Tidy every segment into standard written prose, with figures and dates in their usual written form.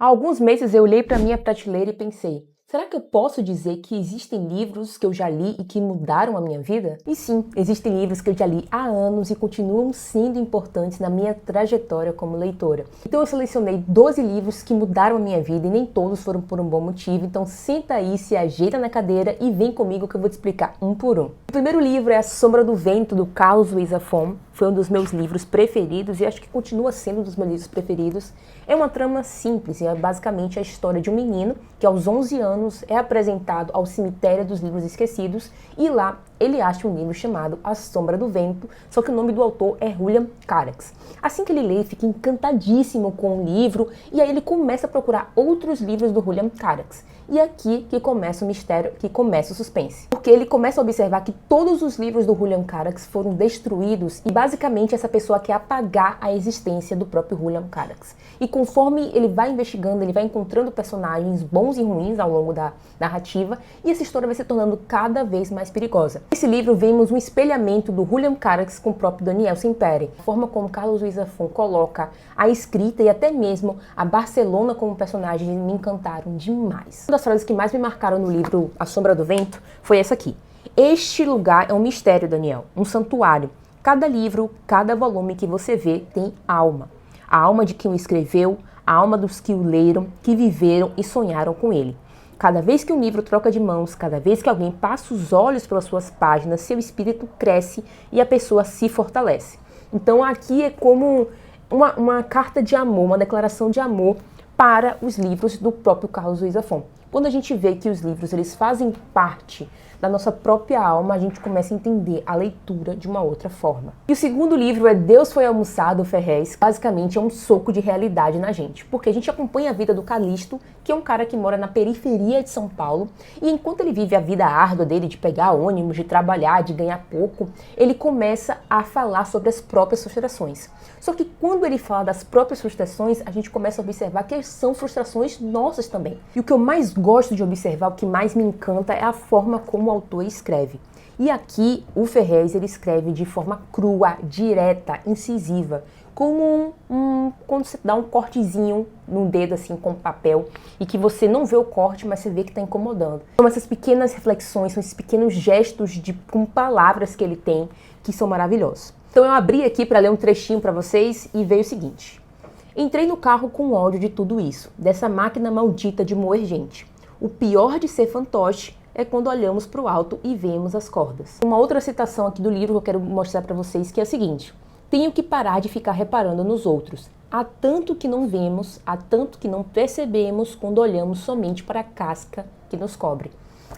Há alguns meses eu olhei para minha prateleira e pensei, será que eu posso dizer que existem livros que eu já li e que mudaram a minha vida? E sim, existem livros que eu já li há anos e continuam sendo importantes na minha trajetória como leitora. Então eu selecionei 12 livros que mudaram a minha vida e nem todos foram por um bom motivo, então senta aí, se ajeita na cadeira e vem comigo que eu vou te explicar um por um. O primeiro livro é A Sombra do Vento, do Carlos Ruiz Zafón. Foi um dos meus livros preferidos e acho que continua sendo um dos meus livros preferidos. É uma trama simples e é basicamente a história de um menino que aos 11 anos é apresentado ao cemitério dos livros esquecidos e lá ele acha um livro chamado A Sombra do Vento, só que o nome do autor é Julian Carax. Assim que ele lê, fica encantadíssimo com o livro e aí ele começa a procurar outros livros do Julian Carax. E é aqui que começa o mistério, que começa o suspense. Porque ele começa a observar que todos os livros do Julian Carax foram destruídos e basicamente essa pessoa quer apagar a existência do próprio Julian Carax. E conforme ele vai investigando, ele vai encontrando personagens bons e ruins ao longo da narrativa e essa história vai se tornando cada vez mais perigosa. Nesse livro vemos um espelhamento do Julian Carax com o próprio Daniel Sempere. A forma como Carlos Ruiz Zafón coloca a escrita e até mesmo a Barcelona como personagem me encantaram demais. Uma das frases que mais me marcaram no livro A Sombra do Vento foi essa aqui. Este lugar é um mistério, Daniel, um santuário. Cada livro, cada volume que você vê tem alma. A alma de quem o escreveu, a alma dos que o leram, que viveram e sonharam com ele. Cada vez que um livro troca de mãos, cada vez que alguém passa os olhos pelas suas páginas, seu espírito cresce e a pessoa se fortalece. Então aqui é como uma carta de amor, uma declaração de amor para os livros do próprio Carlos Ruiz Zafón. Quando a gente vê que os livros eles fazem parte da nossa própria alma, a gente começa a entender a leitura de uma outra forma. E o segundo livro é Deus Foi Almoçar, do Ferrez. Basicamente é um soco de realidade na gente, porque a gente acompanha a vida do Calixto, que é um cara que mora na periferia de São Paulo, e enquanto ele vive a vida árdua dele de pegar ônibus, de trabalhar, de ganhar pouco, ele começa a falar sobre as próprias frustrações. Só que quando ele fala das próprias frustrações, a gente começa a observar que são frustrações nossas também. E o que eu mais gosto de observar, o que mais me encanta é a forma como o autor escreve. E aqui o Ferrez ele escreve de forma crua, direta, incisiva, como quando você dá um cortezinho no dedo assim com papel e que você não vê o corte, mas você vê que está incomodando. São essas pequenas reflexões, são esses pequenos gestos com palavras que ele tem que são maravilhosos. Então eu abri aqui para ler um trechinho para vocês e veio o seguinte. Entrei no carro com ódio de tudo isso, dessa máquina maldita de moer gente. O pior de ser fantoche é quando olhamos para o alto e vemos as cordas. Uma outra citação aqui do livro que eu quero mostrar para vocês que é a seguinte. Tenho que parar de ficar reparando nos outros. Há tanto que não vemos, há tanto que não percebemos quando olhamos somente para a casca que nos cobre.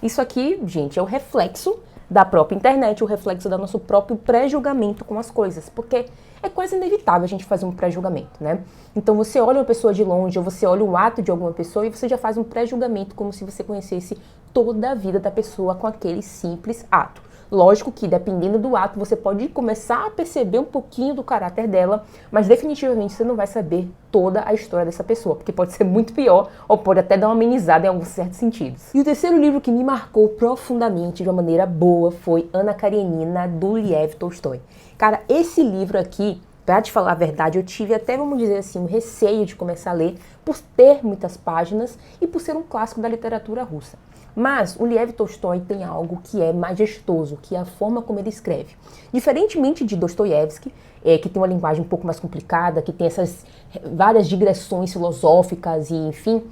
Isso aqui, gente, é o reflexo da própria internet, o reflexo do nosso próprio pré-julgamento com as coisas, porque é quase inevitável a gente fazer um pré-julgamento, né? Então você olha uma pessoa de longe, ou você olha o ato de alguma pessoa e você já faz um pré-julgamento como se você conhecesse toda a vida da pessoa com aquele simples ato. Lógico que, dependendo do ato, você pode começar a perceber um pouquinho do caráter dela, mas definitivamente você não vai saber toda a história dessa pessoa, porque pode ser muito pior ou pode até dar uma amenizada em alguns certos sentidos. E o terceiro livro que me marcou profundamente de uma maneira boa foi Ana Karenina, do Lev Tolstói. Cara, esse livro aqui, pra te falar a verdade, eu tive até, vamos dizer assim, um receio de começar a ler por ter muitas páginas e por ser um clássico da literatura russa. Mas o Lev Tolstói tem algo que é majestoso, que é a forma como ele escreve. Diferentemente de Dostoiévski, que tem uma linguagem um pouco mais complicada, que tem essas várias digressões filosóficas e enfim,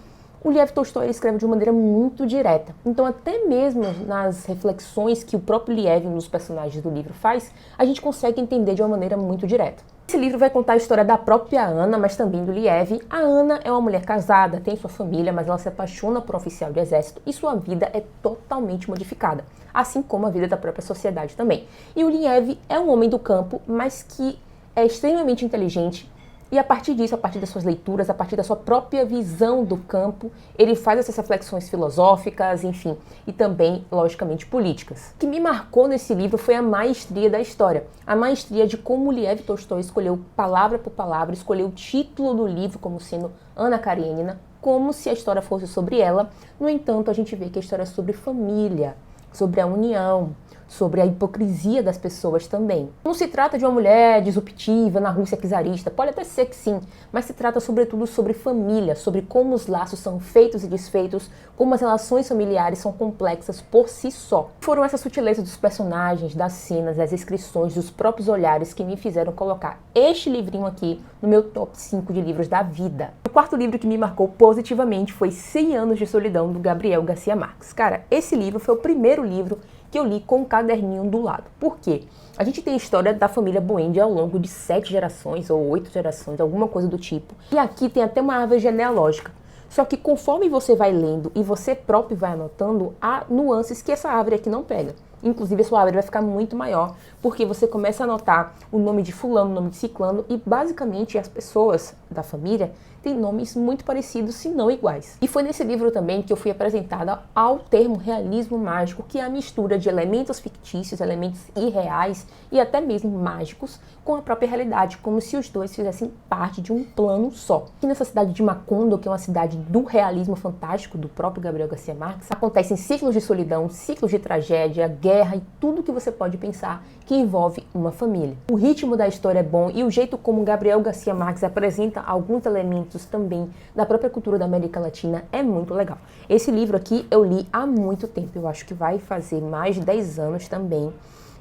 o Lev Tolstói escreve de uma maneira muito direta. Então até mesmo nas reflexões que o próprio Lev nos personagens do livro faz, a gente consegue entender de uma maneira muito direta. Esse livro vai contar a história da própria Ana, mas também do Lev. A Ana é uma mulher casada, tem sua família, mas ela se apaixona por um oficial de exército e sua vida é totalmente modificada, assim como a vida da própria sociedade também. E o Lev é um homem do campo, mas que é extremamente inteligente e a partir disso, a partir das suas leituras, a partir da sua própria visão do campo, ele faz essas reflexões filosóficas, enfim, e também, logicamente, políticas. O que me marcou nesse livro foi a maestria da história. A maestria de como Lev Tolstói escolheu palavra por palavra, escolheu o título do livro como sendo Ana Karenina, como se a história fosse sobre ela. No entanto, a gente vê que a história é sobre família. sobre a união, sobre a hipocrisia das pessoas também. Não se trata de uma mulher disruptiva na Rússia czarista, pode até ser que sim, mas se trata sobretudo sobre família, sobre como os laços são feitos e desfeitos, como as relações familiares são complexas por si só. Foram essas sutilezas dos personagens, das cenas, das descrições, dos próprios olhares que me fizeram colocar este livrinho aqui no meu top 5 de livros da vida. O quarto livro que me marcou positivamente foi 100 Anos de Solidão, do Gabriel Garcia Marques. Cara, esse livro foi o primeiro livro que eu li com um caderninho do lado. Por quê? A gente tem a história da família Buendi ao longo de 7 gerações ou 8 gerações, alguma coisa do tipo. E aqui tem até uma árvore genealógica. Só que conforme você vai lendo e você próprio vai anotando, há nuances que essa árvore aqui não pega. Inclusive, a sua árvore vai ficar muito maior, porque você começa a anotar o nome de fulano, o nome de ciclano, e basicamente as pessoas da família têm nomes muito parecidos, se não iguais. E foi nesse livro também que eu fui apresentada ao termo realismo mágico, que é a mistura de elementos fictícios, elementos irreais e até mesmo mágicos com a própria realidade, como se os dois fizessem parte de um plano só. Aqui nessa cidade de Macondo, que é uma cidade do realismo fantástico do próprio Gabriel Garcia Marques, acontecem ciclos de solidão, ciclos de tragédia, guerra e tudo que você pode pensar que envolve uma família. O ritmo da história é bom e o jeito como Gabriel Garcia Marques apresenta alguns elementos também da própria cultura da América Latina é muito legal. Esse livro aqui eu li há muito tempo, eu acho que vai fazer mais de 10 anos também.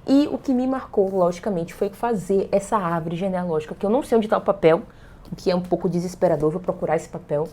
E o que me marcou, logicamente, foi fazer essa árvore genealógica, que eu não sei onde está o papel, o que é um pouco desesperador, vou procurar esse papel,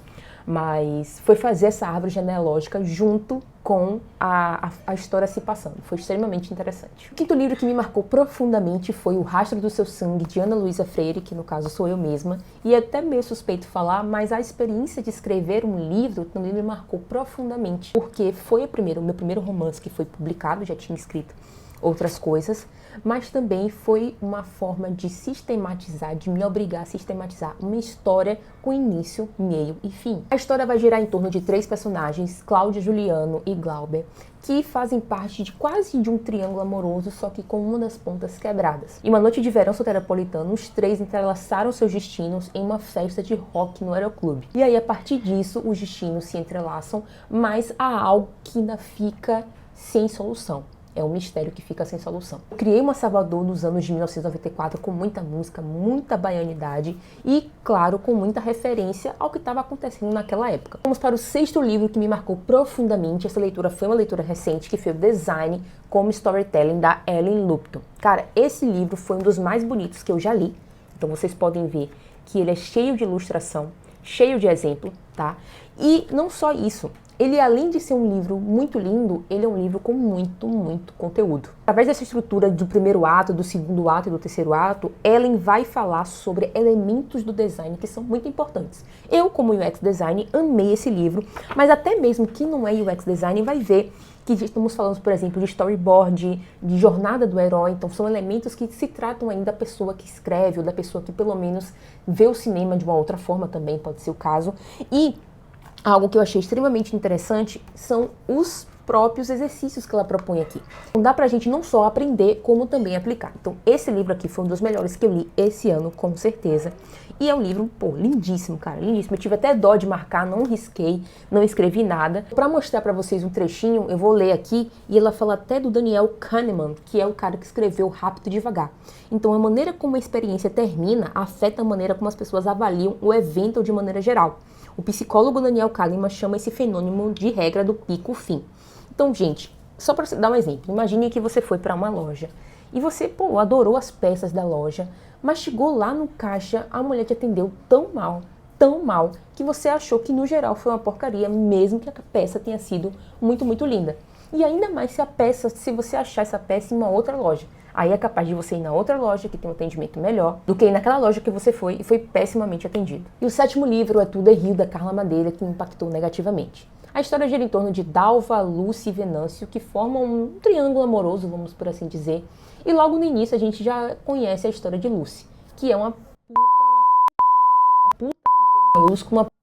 mas foi fazer essa árvore genealógica junto com a história se passando. Foi extremamente interessante. O quinto livro que me marcou profundamente foi O Rastro do Seu Sangue, de Ana Luísa Freire, que no caso sou eu mesma, e é até meio suspeito falar, mas a experiência de escrever um livro também me marcou profundamente, porque foi o meu primeiro romance que foi publicado, já tinha escrito outras coisas, mas também foi uma forma de sistematizar, de me obrigar a sistematizar uma história com início, meio e fim. A história vai girar em torno de 3 personagens, Cláudia, Juliano e Glauber, que fazem parte de quase de um triângulo amoroso, só que com uma das pontas quebradas. Em uma noite de verão soteropolitano, os 3 entrelaçaram seus destinos em uma festa de rock no aeroclube. E aí, a partir disso, os destinos se entrelaçam, mas há algo que ainda fica sem solução. É um mistério que fica sem solução. Eu criei uma Salvador nos anos de 1994 com muita música, muita baianidade e, claro, com muita referência ao que estava acontecendo naquela época. Vamos para o 6º livro que me marcou profundamente. Essa leitura foi uma leitura recente, que foi o Design como Storytelling, da Ellen Lupton. Cara, esse livro foi um dos mais bonitos que eu já li. Então vocês podem ver que ele é cheio de ilustração, cheio de exemplo, tá? E não só isso. Ele, além de ser um livro muito lindo, ele é um livro com muito conteúdo. Através dessa estrutura do primeiro ato, do segundo ato e do terceiro ato, Ellen vai falar sobre elementos do design que são muito importantes. Eu, como UX design, amei esse livro, mas até mesmo quem não é UX design vai ver que estamos falando, por exemplo, de storyboard, de jornada do herói. Então são elementos que se tratam ainda da pessoa que escreve ou da pessoa que pelo menos vê o cinema de uma outra forma também, pode ser o caso. E algo que eu achei extremamente interessante são os próprios exercícios que ela propõe aqui. Então dá pra gente não só aprender, como também aplicar. Então esse livro aqui foi um dos melhores que eu li esse ano, com certeza. E é um livro, pô, lindíssimo, cara, lindíssimo. Eu tive até dó de marcar, não risquei, não escrevi nada. Pra mostrar pra vocês um trechinho, eu vou ler aqui, e ela fala até do Daniel Kahneman, que é o cara que escreveu Rápido e Devagar. Então a maneira como a experiência termina afeta a maneira como as pessoas avaliam o evento de maneira geral. O psicólogo Daniel Kahneman chama esse fenômeno de regra do pico-fim. Então, gente, só para dar um exemplo, imagine que você foi para uma loja e você, pô, adorou as peças da loja, mas chegou lá no caixa, a mulher te atendeu tão mal, que você achou que no geral foi uma porcaria, mesmo que a peça tenha sido muito linda. E ainda mais se você achar essa peça em uma outra loja. Aí é capaz de você ir na outra loja que tem um atendimento melhor do que ir naquela loja que você foi e foi pessimamente atendido. E o 7º livro é Tudo é Rio, da Carla Madeira, que me impactou negativamente. A história gira em torno de Dalva, Lúcia e Venâncio, que formam um triângulo amoroso, vamos por assim dizer. E logo no início a gente já conhece a história de Lúcia, que é uma puta maiúscula, uma puta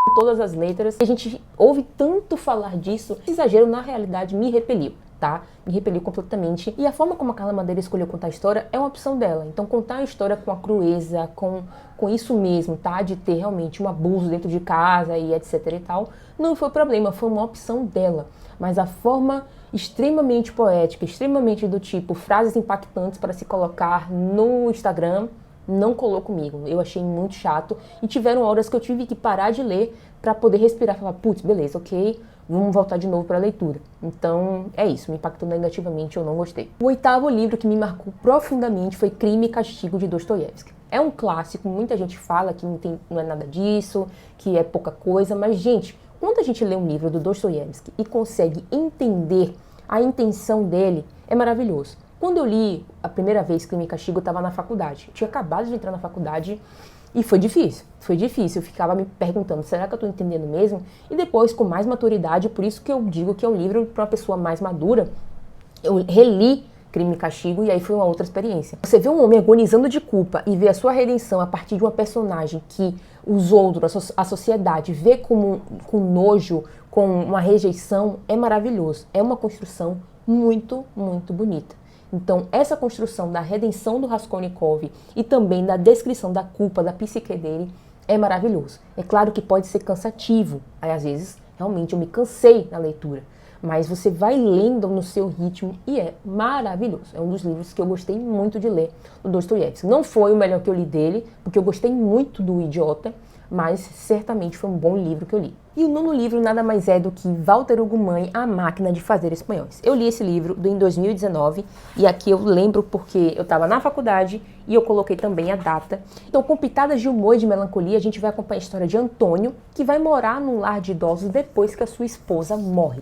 com todas as letras. A gente ouve tanto falar disso, esse exagero na realidade me repeliu. tá? Me repeliu completamente. E a forma como a Carla Madeira escolheu contar a história é uma opção dela. Então contar a história com a crueza, com isso mesmo, tá? De ter realmente um abuso dentro de casa e etc e tal, não foi problema, foi uma opção dela. Mas a forma extremamente poética, extremamente do tipo frases impactantes para se colocar no Instagram, não colou comigo. Eu achei muito chato e tiveram horas que eu tive que parar de ler para poder respirar e falar, putz, beleza, ok, vamos voltar de novo para a leitura. Então é isso, me impactou negativamente, eu não gostei. O 8º livro que me marcou profundamente foi Crime e Castigo, de Dostoiévski. É um clássico, muita gente fala que não é nada disso, que é pouca coisa, mas gente, quando a gente lê um livro do Dostoiévski e consegue entender a intenção dele, é maravilhoso. Quando eu li a primeira vez Crime e Castigo, eu estava na faculdade. Eu tinha acabado de entrar na faculdade e foi difícil. Foi difícil. Eu ficava me perguntando, será que eu estou entendendo mesmo? E depois, com mais maturidade, por isso que eu digo que é um livro para uma pessoa mais madura, eu reli Crime e Castigo e aí foi uma outra experiência. Você vê um homem agonizando de culpa e vê a sua redenção a partir de uma personagem que os outros, a sociedade, vê com nojo, com uma rejeição, é maravilhoso. É uma construção muito, muito bonita. Então, essa construção da redenção do Raskolnikov e também da descrição da culpa, da psique dele, é maravilhoso. É claro que pode ser cansativo. Aí, às vezes, realmente, eu me cansei na leitura. Mas você vai lendo no seu ritmo e é maravilhoso. É um dos livros que eu gostei muito de ler, do Dostoiévski. Não foi o melhor que eu li dele, porque eu gostei muito do Idiota, mas certamente foi um bom livro que eu li. E o 9º livro nada mais é do que Walter Hugo Mãe, A Máquina de Fazer Espanhóis. Eu li esse livro em 2019 e aqui eu lembro porque eu estava na faculdade e eu coloquei também a data. Então, com pitadas de humor e de melancolia, a gente vai acompanhar a história de Antônio, que vai morar num lar de idosos depois que a sua esposa morre.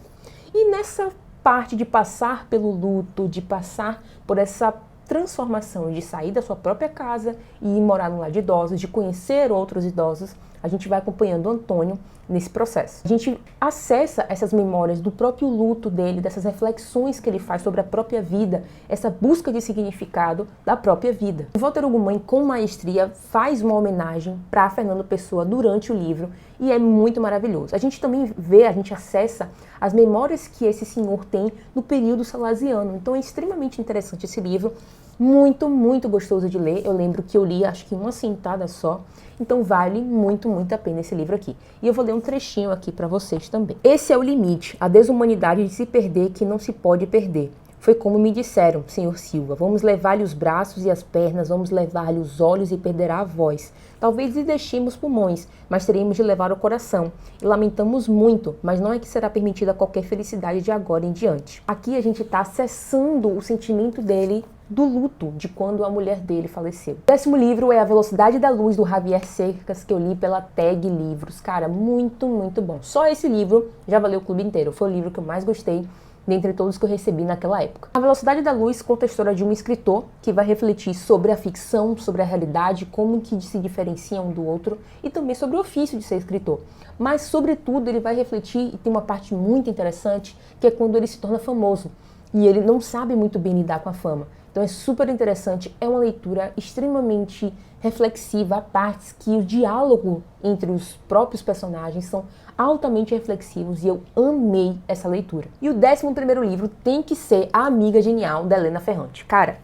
E nessa parte de passar pelo luto, de passar por essa transformação, de sair da sua própria casa e ir morar num lar de idosos, de conhecer outros idosos, a gente vai acompanhando o Antônio nesse processo. A gente acessa essas memórias do próprio luto dele, dessas reflexões que ele faz sobre a própria vida, essa busca de significado da própria vida. O Walter Hugo Mãe, com maestria, faz uma homenagem para Fernando Pessoa durante o livro e é muito maravilhoso. A gente também vê, a gente acessa as memórias que esse senhor tem no período salesiano. Então é extremamente interessante esse livro, muito, muito gostoso de ler. Eu lembro que eu li, acho que uma sentada só. Então vale muito, muito a pena esse livro aqui. E eu vou ler um trechinho aqui para vocês também. Esse é o limite, a desumanidade de se perder que não se pode perder. Foi como me disseram, senhor Silva, vamos levar-lhe os braços e as pernas, vamos levar-lhe os olhos e perderá a voz. Talvez lhe deixemos pulmões, mas teremos de levar o coração. E lamentamos muito, mas não é que será permitida qualquer felicidade de agora em diante. Aqui a gente está acessando o sentimento dele do luto de quando a mulher dele faleceu. O 10º livro é A Velocidade da Luz, do Javier Cercas, que eu li pela Tag Livros. Cara, muito, muito bom. Só esse livro já valeu o clube inteiro. Foi o livro que eu mais gostei dentre todos que eu recebi naquela época. A Velocidade da Luz conta a história de um escritor que vai refletir sobre a ficção, sobre a realidade, como que se diferencia um do outro e também sobre o ofício de ser escritor. Mas, sobretudo, ele vai refletir, e tem uma parte muito interessante, que é quando ele se torna famoso e ele não sabe muito bem lidar com a fama. Então é super interessante, é uma leitura extremamente reflexiva, há partes que o diálogo entre os próprios personagens são altamente reflexivos e eu amei essa leitura. E o 11º livro tem que ser A Amiga Genial, da Helena Ferrante. Cara,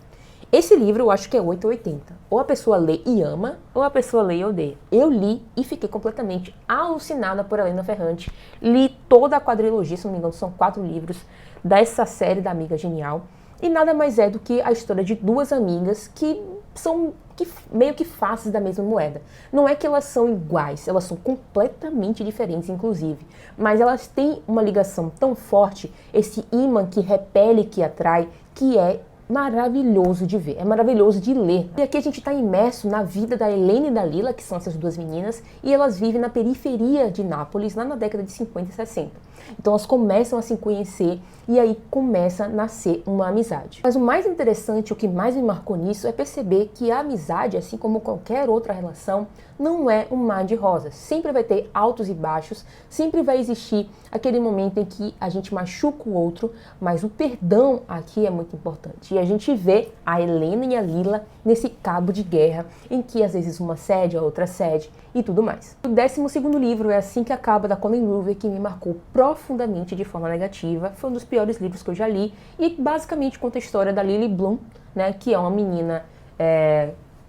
esse livro eu acho que é 8 ou 80. Ou a pessoa lê e ama, ou a pessoa lê e odeia. Eu li e fiquei completamente alucinada por Helena Ferrante. Li toda a quadrilogia, se não me engano, são 4 livros dessa série da Amiga Genial. E nada mais é do que a história de duas amigas que são meio que faces da mesma moeda. Não é que elas são iguais, elas são completamente diferentes, inclusive. Mas elas têm uma ligação tão forte, esse imã que repele, que atrai, que é maravilhoso de ver, é maravilhoso de ler. E aqui a gente está imerso na vida da Helena e da Lila, que são essas duas meninas, e elas vivem na periferia de Nápoles, lá na década de 50 e 60. Então elas começam a se conhecer e aí começa a nascer uma amizade. Mas o mais interessante, o que mais me marcou nisso, é perceber que a amizade, assim como qualquer outra relação, não é um mar de rosas. Sempre vai ter altos e baixos, sempre vai existir aquele momento em que a gente machuca o outro, mas o perdão aqui é muito importante. E a gente vê a Helena e a Lila nesse cabo de guerra, em que às vezes uma cede, a outra cede e tudo mais. O 12º livro é Assim que Acaba, da Colleen Hoover, que me marcou profundamente de forma negativa. Foi um dos piores livros que eu já li e basicamente conta a história da Lily Bloom, né, que é uma menina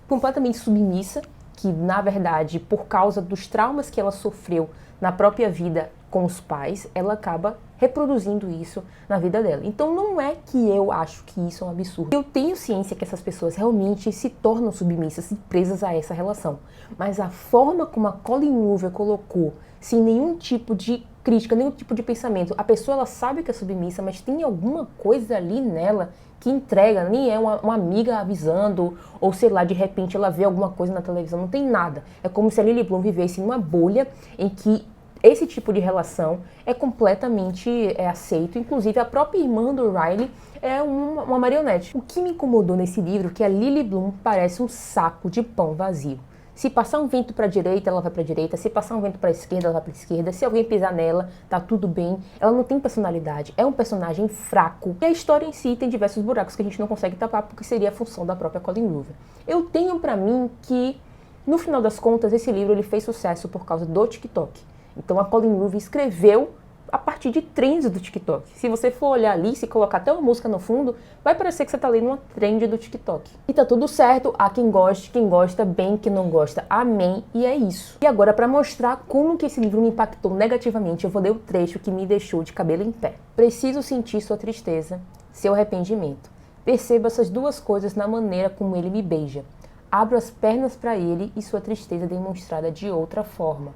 completamente submissa, que na verdade, por causa dos traumas que ela sofreu na própria vida com os pais, ela acaba reproduzindo isso na vida dela. Então não é que eu acho que isso é um absurdo. Eu tenho ciência que essas pessoas realmente se tornam submissas e presas a essa relação. Mas a forma como a Colleen Hoover colocou, sem nenhum tipo de crítica, nenhum tipo de pensamento, a pessoa ela sabe que é submissa, mas tem alguma coisa ali nela que entrega, nem é uma amiga avisando, ou sei lá, de repente ela vê alguma coisa na televisão, não tem nada. É como se a Lily Bloom vivesse em uma bolha em que esse tipo de relação é completamente aceito. Inclusive, a própria irmã do Riley é uma marionete. O que me incomodou nesse livro é que a Lily Bloom parece um saco de pão vazio. Se passar um vento para a direita, ela vai para a direita. Se passar um vento para a esquerda, ela vai para a esquerda. Se alguém pisar nela, tá tudo bem. Ela não tem personalidade. É um personagem fraco. E a história em si tem diversos buracos que a gente não consegue tapar, porque seria a função da própria Colleen Hoover. Eu tenho para mim que, no final das contas, esse livro ele fez sucesso por causa do TikTok. Então a Colleen Hoover escreveu a partir de trends do TikTok. Se você for olhar ali, se colocar até uma música no fundo, vai parecer que você tá lendo uma trend do TikTok. E tá tudo certo, há quem gosta bem, quem não gosta, amém, e é isso. E agora, para mostrar como que esse livro me impactou negativamente, eu vou ler o trecho que me deixou de cabelo em pé. Preciso sentir sua tristeza, seu arrependimento. Percebo essas duas coisas na maneira como ele me beija. Abro as pernas para ele e sua tristeza demonstrada de outra forma.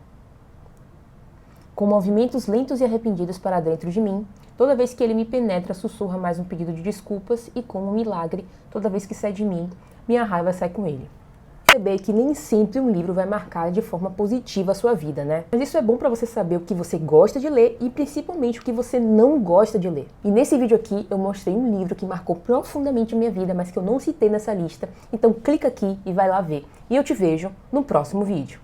Com movimentos lentos e arrependidos para dentro de mim, toda vez que ele me penetra, sussurra mais um pedido de desculpas e, como um milagre, toda vez que sai de mim, minha raiva sai com ele. Perceber que nem sempre um livro vai marcar de forma positiva a sua vida, né? Mas isso é bom para você saber o que você gosta de ler e principalmente o que você não gosta de ler. E nesse vídeo aqui eu mostrei um livro que marcou profundamente a minha vida, mas que eu não citei nessa lista, então clica aqui e vai lá ver. E eu te vejo no próximo vídeo.